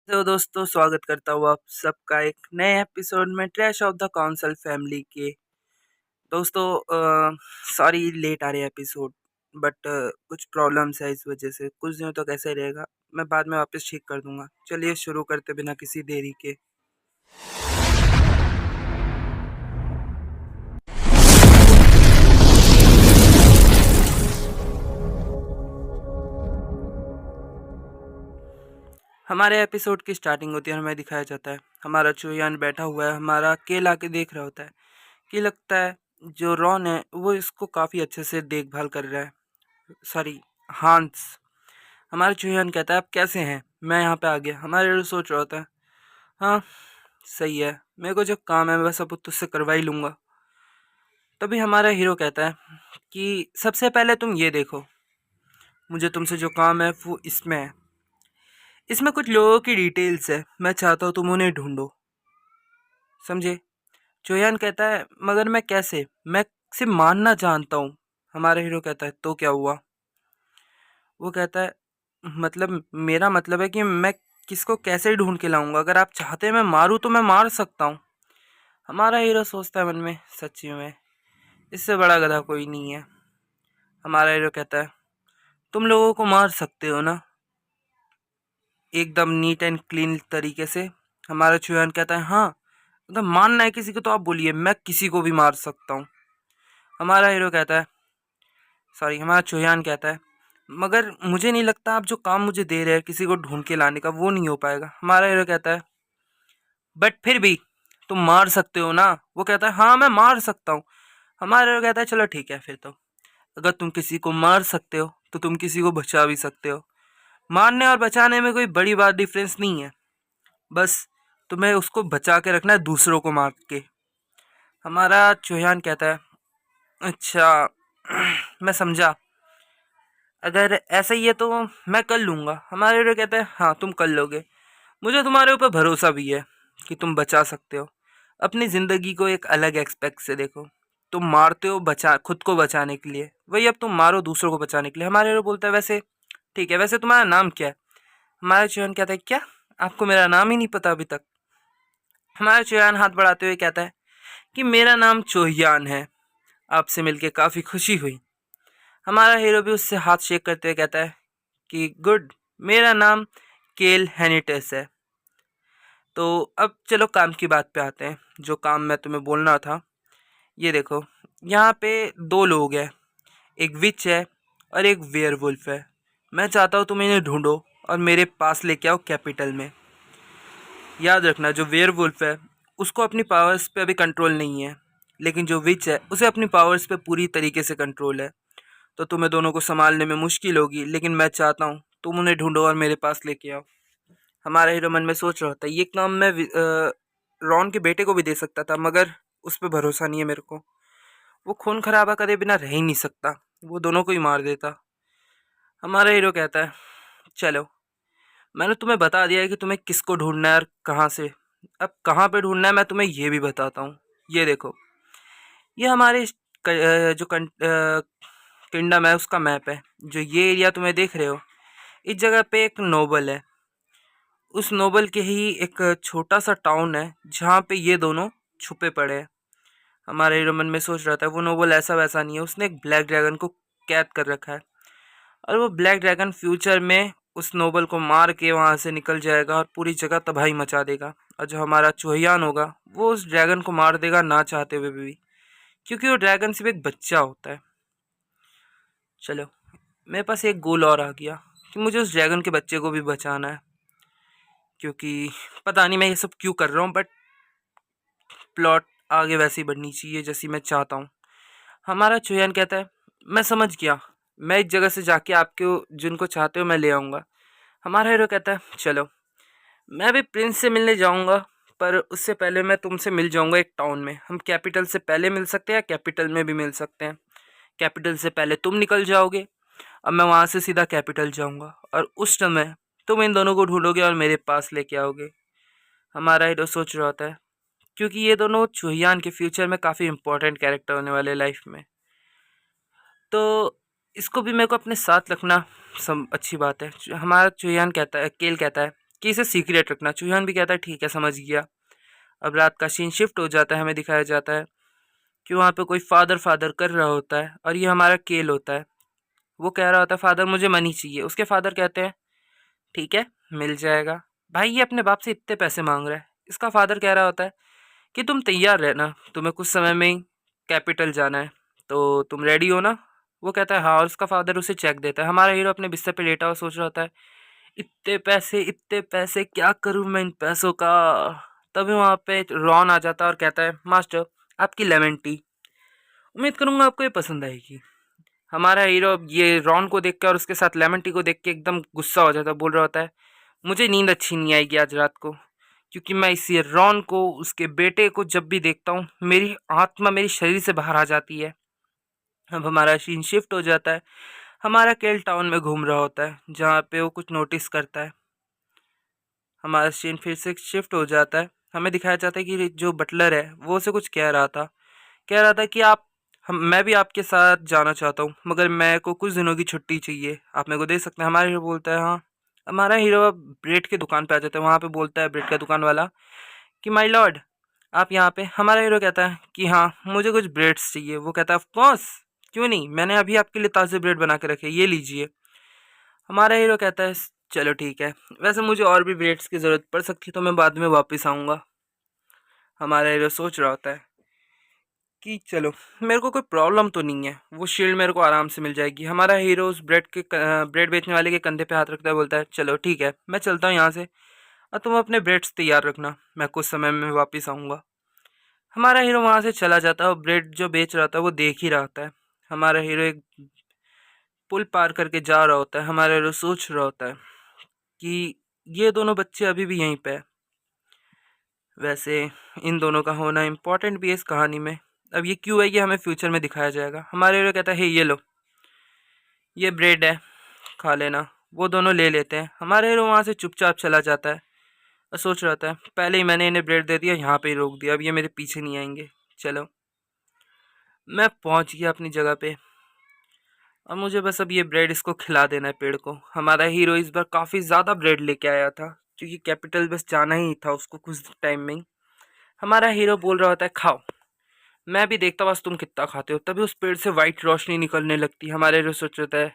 तो दोस्तों स्वागत करता हूँ आप सबका एक नए एपिसोड में trash of the council family के। दोस्तों सॉरी लेट आ रहे एपिसोड, बट कुछ प्रॉब्लम्स है, इस वजह से कुछ दिनों तक ऐसे ही रहेगा। मैं बाद में वापस ठीक कर दूंगा। चलिए शुरू करते बिना किसी देरी के। हमारे एपिसोड की स्टार्टिंग होती है और हमें दिखाया जाता है हमारा चूयान बैठा हुआ है, हमारा केल आके देख रहा होता है कि लगता है जो रॉन है वो इसको काफ़ी अच्छे से देखभाल कर रहा है। सॉरी, हांस। हमारा चूहियान कहता है आप कैसे हैं, मैं यहाँ पे आ गया। हमारा हीरो सोच रहा होता है हाँ सही है, मेरे को जो काम है मैं बस अब तुझसे करवा ही लूँगा। तभी हमारा हीरो कहता है कि सबसे पहले तुम ये देखो, मुझे तुमसे जो काम है वो इसमें है। इसमें कुछ लोगों की डिटेल्स है, मैं चाहता हूँ तुम उन्हें ढूंढो, समझे। चूहियान कहता है मगर मैं कैसे, मैं सिर्फ मानना जानता हूँ। हमारा हीरो कहता है तो क्या हुआ। वो कहता है मतलब मेरा मतलब है कि मैं किसको कैसे ढूंढ के लाऊंगा, अगर आप चाहते हैं मैं मारूं तो मैं मार सकता हूँ। हमारा हीरो सोचता है मन में सच्ची में इससे बड़ा गधा कोई नहीं है। हमारा हीरो कहता है तुम लोगों को मार सकते हो ना, एकदम नीट एंड क्लीन तरीके से। हमारा चूहन कहता है हाँ, मतलब मानना है किसी को तो आप बोलिए, मैं किसी को भी मार सकता हूँ। हमारा हीरो कहता है सॉरी, हमारा चूहान कहता है मगर मुझे नहीं लगता आप जो काम मुझे दे रहे हैं किसी को ढूंढ के लाने का वो नहीं हो पाएगा। हमारा हीरो कहता है बट फिर भी तुम मार सकते हो ना। वो कहता है हाँ मैं मार सकता हूँ। हमारा हीरो कहता है चलो ठीक है, फिर तो अगर तुम किसी को मार सकते हो तो तुम किसी को बचा भी सकते हो। मारने और बचाने में कोई बड़ी बात डिफरेंस नहीं है, बस तुम्हें उसको बचा के रखना है दूसरों को मार के। हमारा चूहान कहता है अच्छा मैं समझा, अगर ऐसा ही है तो मैं कर लूँगा। हमारे हीरो कहते हैं हाँ तुम कर लोगे, मुझे तुम्हारे ऊपर भरोसा भी है कि तुम बचा सकते हो। अपनी ज़िंदगी को एक अलग एक्सपेक्ट से देखो, तुम मारते हो बचा खुद को बचाने के लिए, वही अब तुम मारो दूसरों को बचाने के लिए। हमारे हीरो बोलता है वैसे ठीक है, वैसे तुम्हारा नाम क्या है। हमारा चौहान कहता है क्या, आपको मेरा नाम ही नहीं पता अभी तक। हमारा चौहान हाथ बढ़ाते हुए कहता है कि मेरा नाम चोहियान है, आपसे मिलके काफ़ी खुशी हुई। हमारा हीरो भी उससे हाथ शेक करते हुए कहता है कि गुड, मेरा नाम केल हैनिटस है। तो अब चलो काम की बात पे आते हैं, जो काम मैं तुम्हें बोलना था। ये देखो, यहाँ पे दो लोग हैं, एक विच है और एक वेयरवुल्फ है। मैं चाहता हूँ तुम इन्हें ढूंढो और मेरे पास लेके आओ कैपिटल में। याद रखना जो वेयरवुल्फ है उसको अपनी पावर्स पे अभी कंट्रोल नहीं है, लेकिन जो विच है उसे अपनी पावर्स पे पूरी तरीके से कंट्रोल है। तो तुम्हें दोनों को संभालने में मुश्किल होगी, लेकिन मैं चाहता हूँ तुम उन्हें ढूंढो और मेरे पास लेके आओ। हमारा हीरो मन में सोच रहा था ये काम मैं रॉन के बेटे को भी दे सकता था, मगर उस पर भरोसा नहीं है मेरे को। वो खून खराबा करे बिना रह ही नहीं सकता, वो दोनों को ही मार देता। हमारा हीरो कहता है चलो, मैंने तुम्हें बता दिया है कि तुम्हें किसको ढूंढना है और कहाँ से। अब कहाँ पे ढूंढना है मैं तुम्हें ये भी बताता हूँ। ये देखो, ये हमारे जो किंगडम है उसका मैप है। जो ये एरिया तुम्हें देख रहे हो, इस जगह पे एक नोबल है। उस नोबल के ही एक छोटा सा टाउन है जहाँ पे ये दोनों छुपे पड़े हैं। हमारे हीरो मन में सोच रहा था वो नोबल ऐसा वैसा नहीं है, उसने एक ब्लैक ड्रैगन को कैद कर रखा है और वो ब्लैक ड्रैगन फ्यूचर में उस नोबल को मार के वहाँ से निकल जाएगा और पूरी जगह तबाही मचा देगा। और जो हमारा चूहियान होगा वो उस ड्रैगन को मार देगा ना चाहते हुए भी, क्योंकि वो ड्रैगन सिर्फ एक बच्चा होता है। चलो, मेरे पास एक गोल और आ गया कि मुझे उस ड्रैगन के बच्चे को भी बचाना है, क्योंकि पता नहीं मैं ये सब क्यों कर रहा हूँ, बट प्लॉट आगे वैसे ही बढ़नी चाहिए जैसी मैं चाहता हूँ। हमारा चुयान कहता है मैं समझ गया, मैं इस जगह से जाके आपको जिनको चाहते हो मैं ले आऊँगा। हमारा हीरो कहता है चलो, मैं भी प्रिंस से मिलने जाऊँगा, पर उससे पहले मैं तुमसे मिल जाऊँगा एक टाउन में। हम कैपिटल से पहले मिल सकते हैं या कैपिटल में भी मिल सकते हैं। कैपिटल से पहले तुम निकल जाओगे और मैं वहाँ से सीधा कैपिटल जाऊँगा, और उस समय तुम इन दोनों को ढूंढोगे और मेरे पास लेके आओगे। हमारा हीरो सोच रहा होता है क्योंकि ये दोनों चूहियान के फ्यूचर में काफ़ी इंपॉर्टेंट कैरेक्टर होने वाले लाइफ में, तो इसको भी मेरे को अपने साथ रखना सम अच्छी बात है। हमारा चूहियान कहता है, केल कहता है कि इसे सीक्रेट रखना। चूहान भी कहता है ठीक है, समझ गया। अब रात का सीन शिफ्ट हो जाता है, हमें दिखाया जाता है कि वहाँ पे कोई फादर फादर कर रहा होता है और ये हमारा केल होता है। वो कह रहा होता है फादर मुझे मनी चाहिए। उसके फादर कहते हैं ठीक है, मिल जाएगा। भाई ये अपने बाप से इतने पैसे मांग रहा है। इसका फादर कह रहा होता है कि तुम तैयार रहना, तुम्हें कुछ समय में ही कैपिटल जाना है, तो तुम रेडी हो ना। वो कहता है हाँ, और उसका फादर उसे चेक देता है। हमारा हीरो अपने बिस्तर पे लेटा हुआ सोच रहा होता है इतने पैसे क्या करूं मैं इन पैसों का। तभी वहाँ पे रॉन आ जाता है और कहता है मास्टर आपकी लेमन टी, उम्मीद करूंगा आपको ये पसंद आएगी। हमारा हीरो ये रॉन को देख के और उसके साथ लेमन टी को देख के एकदम गुस्सा हो जाता है। बोल रहा होता है मुझे नींद अच्छी नहीं आएगी आज रात को, क्योंकि मैं इसी रॉन को उसके बेटे को जब भी देखता हूँ मेरी आत्मा मेरी शरीर से बाहर आ जाती है। अब हमारा सीन शिफ्ट हो जाता है। हमारा केल टाउन में घूम रहा होता है जहाँ पे वो कुछ नोटिस करता है। हमारा सीन फिर से शिफ्ट हो जाता है। हमें दिखाया जाता है कि जो बटलर है वो उसे कुछ कह रहा था कि आप हम मैं भी आपके साथ जाना चाहता हूँ, मगर मैं को कुछ दिनों की छुट्टी चाहिए, आप मेरे को दे सकते हैं। हमारा हीरो बोलता है हाँ। हमारा हीरो अब ब्रेड की दुकान पे आ जाता है। वहाँ पे बोलता है ब्रेड का दुकान वाला कि माय लॉर्ड आप यहाँ पे। हमारा हीरो कहता है कि हाँ मुझे कुछ ब्रेड्स चाहिए। वो कहता है ऑफ कोर्स, क्यों नहीं, मैंने अभी आपके लिए ताज़े ब्रेड बना के रखे, ये लीजिए। हमारा हीरो कहता है चलो ठीक है, वैसे मुझे और भी ब्रेड्स की ज़रूरत पड़ सकती है तो मैं बाद में वापस आऊँगा। हमारा हीरो सोच रहा होता है कि चलो मेरे को कोई प्रॉब्लम तो नहीं है, वो शील्ड मेरे को आराम से मिल जाएगी। हमारा हीरो उस ब्रेड बेचने वाले के कंधे पे हाथ रखता है, बोलता है चलो ठीक है मैं चलता हूँ यहाँ से, और तुम अपने ब्रेड्स तैयार रखना, मैं कुछ समय में वापस आऊँगा। हमारा हीरो वहाँ से चला जाता है और ब्रेड जो बेच रहा था वो देख ही रहा होता है। हमारा हीरो एक पुल पार करके जा रहा होता है। हमारा हीरो सोच रहा होता है कि ये दोनों बच्चे अभी भी यहीं पे है। वैसे इन दोनों का होना इम्पोर्टेंट भी है इस कहानी में। अब ये क्यों है ये हमें फ्यूचर में दिखाया जाएगा। हमारे हीरो कहता है हे ये लो, ये ब्रेड है, खा लेना। वो दोनों ले लेते हैं। हमारे हीरो वहाँ से चुपचाप चला जाता है और सोच रहा था पहले ही मैंने इन्हें ब्रेड दे दिया, यहाँ पे ही रोक दिया, अब ये मेरे पीछे नहीं आएंगे। चलो मैं पहुँच गया अपनी जगह पे, अब मुझे बस अब ये ब्रेड इसको खिला देना है पेड़ को। हमारा हीरो इस बार काफ़ी ज़्यादा ब्रेड लेके आया था क्योंकि कैपिटल बस जाना ही था उसको कुछ टाइम में ही। हमारा हीरो बोल रहा होता है खाओ, मैं भी देखता बस तुम कितना खाते हो। तभी उस पेड़ से वाइट रोशनी निकलने लगती है। हमारे हीरो सोच रहा है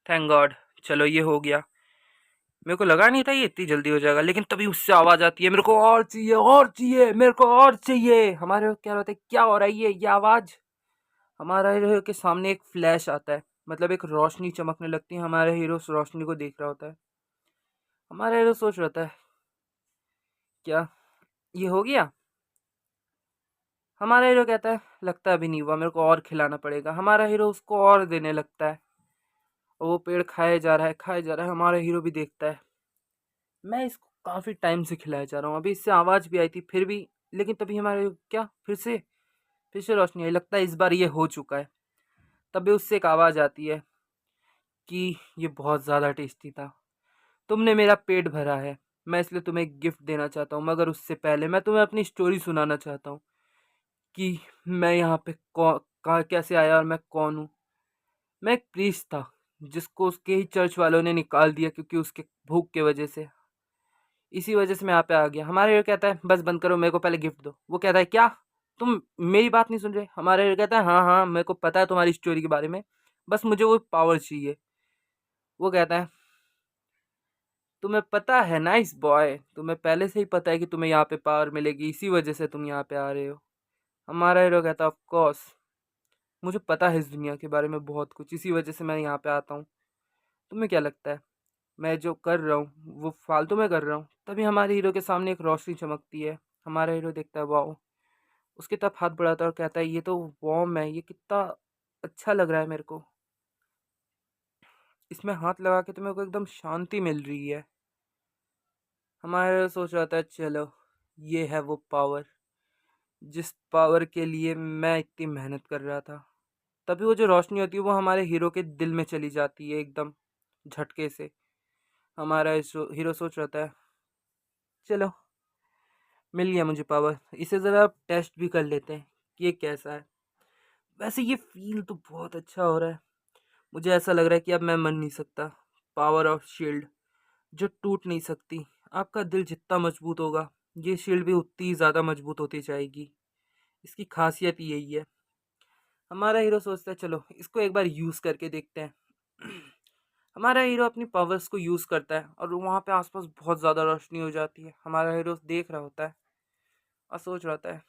थैंक गॉड, चलो ये हो गया। मेरे को लगा नहीं था ये इतनी जल्दी हो जाएगा, लेकिन तभी उससे आवाज़ आती है मेरे को और चाहिए और चाहिए, मेरे को और चाहिए। हमारे हीरो क्या होता है क्या हो रहा है ये आवाज़। हमारा हीरो के सामने एक फ्लैश आता है, मतलब एक रोशनी चमकने लगती है। हमारा हीरो उस रोशनी को देख रहा होता है। हमारा हीरो सोच रहा होता है क्या ये हो गया। हमारा हीरो कहता है लगता है अभी नहीं हुआ, मेरे को और खिलाना पड़ेगा। हमारा हीरो उसको और देने लगता है और वो पेड़ खाए जा रहा है खाए जा रहा है। हमारा हीरो भी देखता है मैं इसको काफ़ी टाइम से खिलाया जा रहा हूँ, अभी इससे आवाज़ भी आई थी फिर भी, लेकिन तभी हमारे क्या फिर से रोशनी आई। लगता है इस बार ये हो चुका है। तभी उससे एक आवाज़ आती है कि ये बहुत ज़्यादा टेस्टी था, तुमने मेरा पेट भरा है, मैं इसलिए तुम्हें एक गिफ्ट देना चाहता हूँ, मगर उससे पहले मैं तुम्हें अपनी स्टोरी सुनाना चाहता हूँ कि मैं यहाँ पे कहाँ कैसे आया और मैं कौन हूँ। मैं एक प्रीस्ट था जिसको उसके ही चर्च वालों ने निकाल दिया क्योंकि उसके भूख की वजह से, इसी वजह से मैं यहाँ पे आ गया। हमारे ये कहता है बस बंद करो, मेरे को पहले गिफ्ट दो। वो कहता है क्या तुम मेरी बात नहीं सुन रहे। हमारे ये कहता है हाँ हाँ मेरे को पता है तुम्हारी स्टोरी के बारे में, बस मुझे वो पावर चाहिए। वो कहता है तुम्हें पता है नाइस बॉय, तुम्हें पहले से ही पता है कि तुम्हें यहाँ पे पावर मिलेगी, इसी वजह से तुम यहाँ पे आ रहे हो। हमारा हीरो कहता है ऑफ कोर्स, मुझे पता है इस दुनिया के बारे में बहुत कुछ, इसी वजह से मैं यहाँ पे आता हूँ। तुम्हें क्या लगता है मैं जो कर रहा हूँ वो फालतू में कर रहा हूँ। तभी हमारे हीरो के सामने एक रोशनी चमकती है। हमारा हीरो देखता है वाओ, उसकी तरफ हाथ बढ़ाता है और कहता है ये तो वॉर्म है, ये कितना अच्छा लग रहा है मेरे को, इसमें हाथ लगा के तो मेरे को एकदम शांति मिल रही है। हमारा हीरो सोच रहा था चलो ये है वो पावर जिस पावर के लिए मैं इतनी मेहनत कर रहा था। तभी वो जो रोशनी होती है वो हमारे हीरो के दिल में चली जाती है एकदम झटके से। हमारा हीरो सोच रहा था चलो मिल गया मुझे पावर, इसे ज़रा टेस्ट भी कर लेते हैं कि ये कैसा है। वैसे ये फील तो बहुत अच्छा हो रहा है, मुझे ऐसा लग रहा है कि अब मैं मर नहीं सकता। पावर ऑफ शील्ड जो टूट नहीं सकती, आपका दिल जितना मजबूत होगा, ये शील्ड भी उतनी ही ज़्यादा मजबूत होती जाएगी। इसकी खासियत यही है। हमारा हीरो सोचता है चलो इसको एक बार यूज़ करके देखते हैं। हमारा हीरो अपनी पावर्स को यूज़ करता है और वहाँ पे आसपास बहुत ज़्यादा रोशनी हो जाती है। हमारा हीरो देख रहा होता है और सोच रहा होता है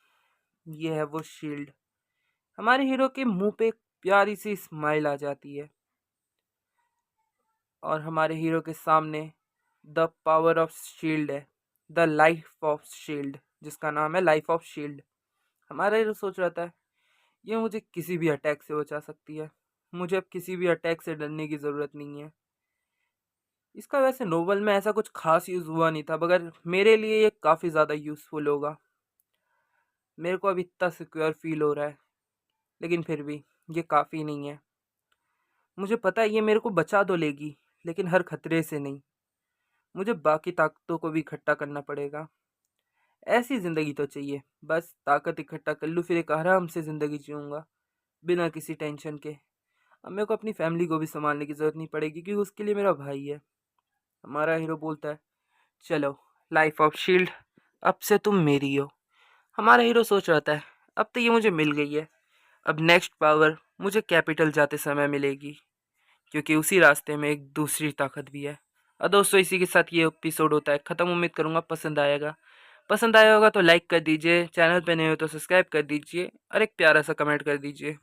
ये है वो शील्ड। हमारे हीरो के मुंह पे एक प्यारी सी स्माइल आ जाती है और हमारे हीरो के सामने द पावर ऑफ शील्ड है, द लाइफ ऑफ शील्ड, जिसका नाम है लाइफ ऑफ शील्ड। हमारा हीरो सोच रहा था ये मुझे किसी भी अटैक से बचा सकती है, मुझे अब किसी भी अटैक से डरने की ज़रूरत नहीं है। इसका वैसे नोवेल में ऐसा कुछ खास यूज़ हुआ नहीं था, मगर मेरे लिए ये काफ़ी ज़्यादा यूज़फुल होगा। मेरे को अब इतना सिक्योर फील हो रहा है, लेकिन फिर भी ये काफ़ी नहीं है। मुझे पता है ये मेरे को बचा तो लेगी, लेकिन हर खतरे से नहीं। मुझे बाकी ताकतों को भी इकट्ठा करना पड़ेगा। ऐसी ज़िंदगी तो चाहिए, बस ताकत इकट्ठा कर लूँ फिर एक आराम से ज़िंदगी जीऊँगा, बिना किसी टेंशन के। अब मेरे को अपनी फैमिली को भी सँभालने की ज़रूरत नहीं पड़ेगी क्योंकि उसके लिए मेरा भाई है। हमारा हीरो बोलता है चलो लाइफ ऑफ शील्ड, अब से तुम मेरी हो। हमारा हीरो सोच रहा था अब तो ये मुझे मिल गई है, अब नेक्स्ट पावर मुझे कैपिटल जाते समय मिलेगी, क्योंकि उसी रास्ते में एक दूसरी ताकत भी है। और दोस्तों इसी के साथ ये एपिसोड होता है ख़त्म। उम्मीद करूँगा पसंद आएगा। पसंद आया होगा तो लाइक कर दीजिए, चैनल पे नए हो तो सब्सक्राइब कर दीजिए और एक प्यारा सा कमेंट कर दीजिए।